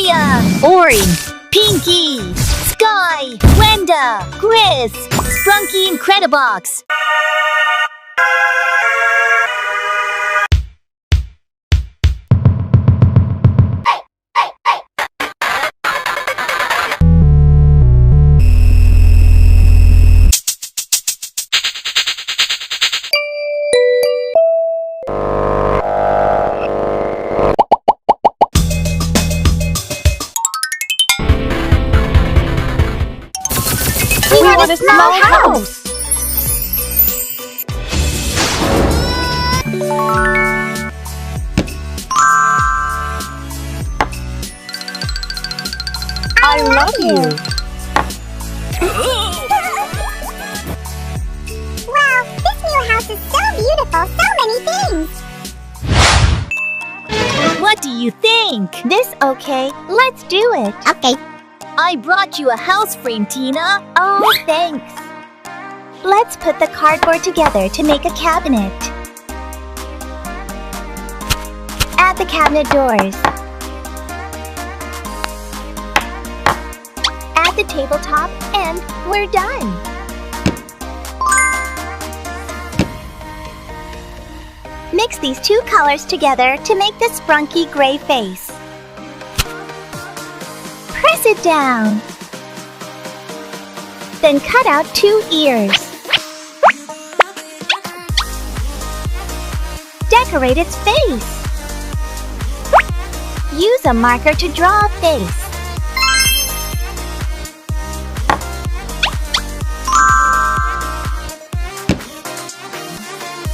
Victoria, Oren, Pinki, Sky, Wenda, Chris, Sprunki Incredibox. We want a small house! I love you! Wow, this new house is so beautiful, so many things! What do you think? This okay? Let's do it! Okay. I brought you a house frame, Tina. Oh, thanks! Let's put the cardboard together to make a cabinet. Add the cabinet doors. Add the tabletop and we're done! Mix these two colors together to make the Sprunki gray face. Press it down. Then cut out 2 ears. Decorate its face. Use a marker to draw a face.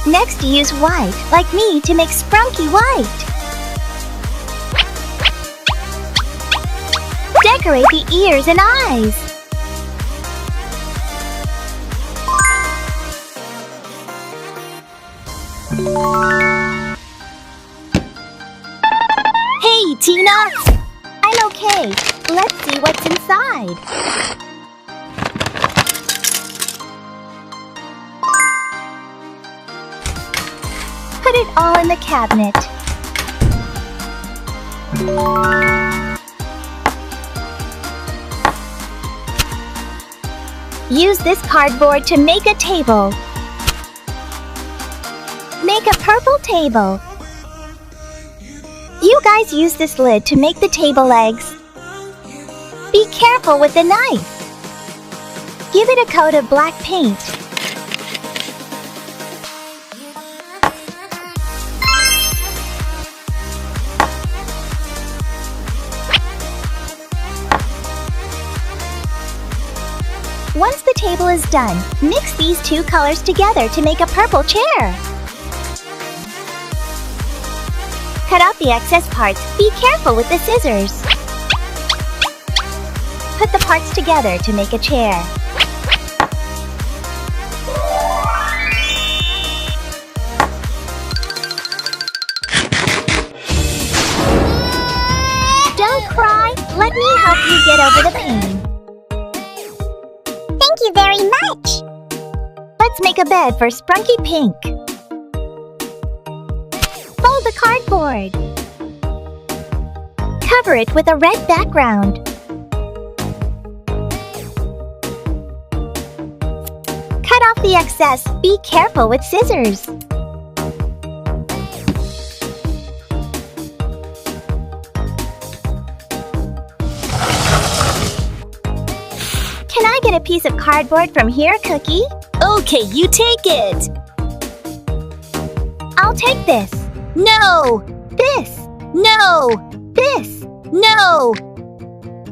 Next, use white, like me, to make Sprunki white. Decorate the ears and eyes. Hey, Tina! I'm okay. Let's see what's inside. Put it all in the cabinet. Use this cardboard to make a table. Make a purple table. You guys use this lid to make the table legs. Be careful with the knife. Give it a coat of black paint. Once the table is done, mix these two colors together to make a purple chair. Cut out the excess parts. Be careful with the scissors. Put the parts together to make a chair. Don't cry. Let me help you get over the pain. Thank you very much! Let's make a bed for Sprunki Pink. Fold the cardboard. Cover it with a red background. Cut off the excess. Be careful with scissors. Can I get a piece of cardboard from here, Cookie? Okay, you take it. I'll take this. No! This. No! This. No!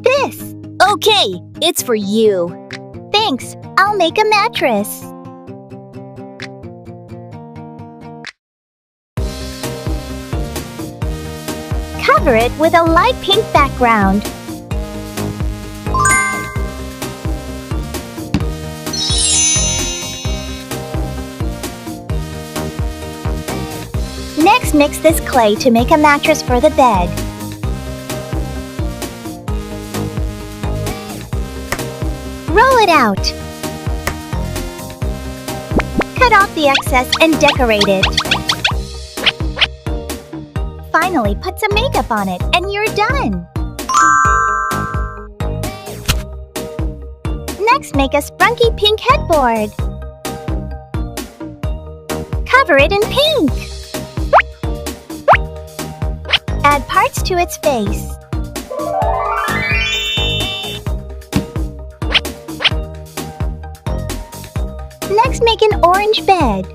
This. Okay, it's for you. Thanks. I'll make a mattress. Cover it with a light pink background. Next, mix this clay to make a mattress for the bed. Roll it out. Cut off the excess and decorate it. Finally, put some makeup on it and you're done! Next, make a sprunky pink headboard. Cover it in pink. Add parts to its face. Next, make an orange bed.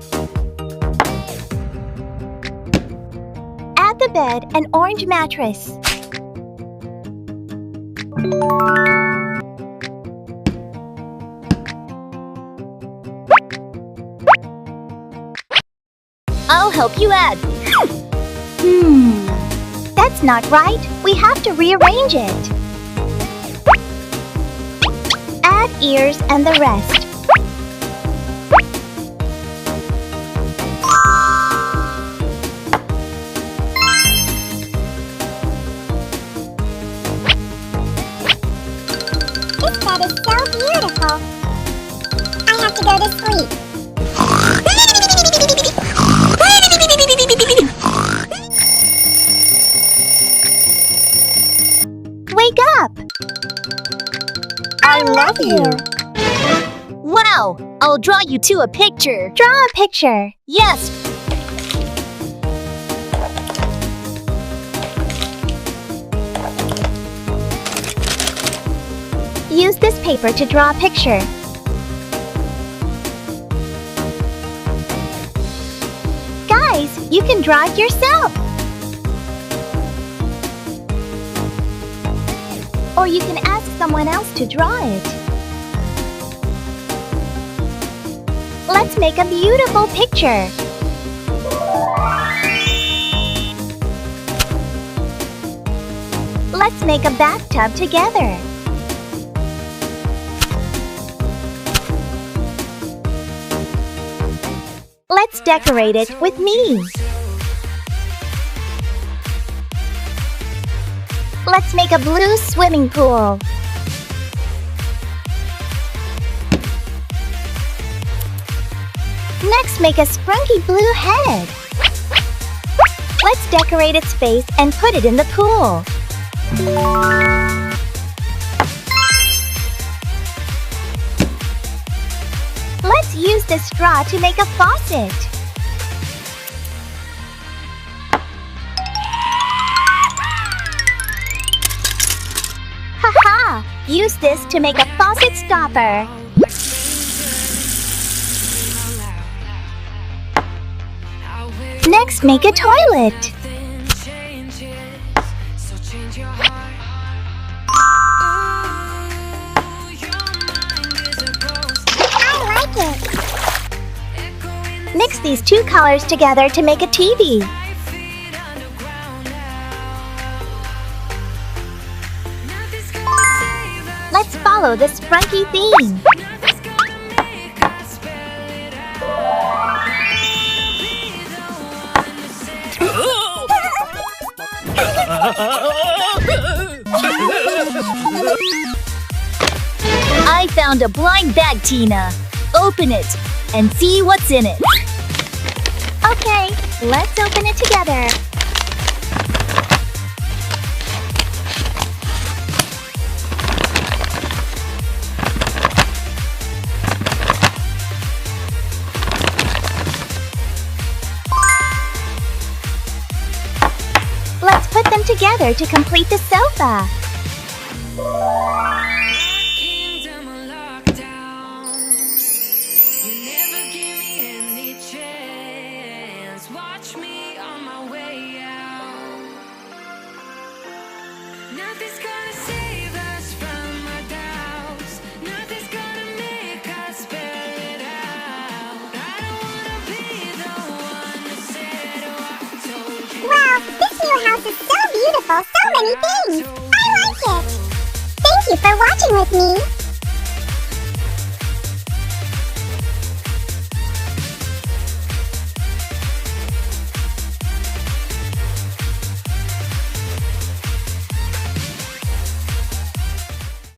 Add the bed an orange mattress. I'll help you add. That's not right. We have to rearrange it. Add ears and the rest. This bed is so beautiful. I have to go to sleep. Wake up! I love you. Wow! I'll draw you to a picture. Draw a picture. Yes! Use this paper to draw a picture. Guys, you can draw it yourself. Or you can ask someone else to draw it. Let's make a beautiful picture. Let's make a bathtub together. Let's decorate it with me. Let's make a blue swimming pool. Next, make a sprunky blue head. Let's decorate its face and put it in the pool. Let's use the straw to make a faucet. Haha! Use this to make a faucet stopper. Next, make a toilet. I like it. Mix these two colors together to make a TV. Let's follow the sprunky theme. I found a blind bag, Tina. Open it and see what's in it. Okay, let's open it together. Let's put them together to complete the sofa. Watch me on my way out. Nothing's gonna save us from our doubts. Nothing's gonna make us spell it out. I don't wanna be the one that said, oh, I told you. Wow, this new house is so beautiful. So many things. I like it. Thank you for watching with me.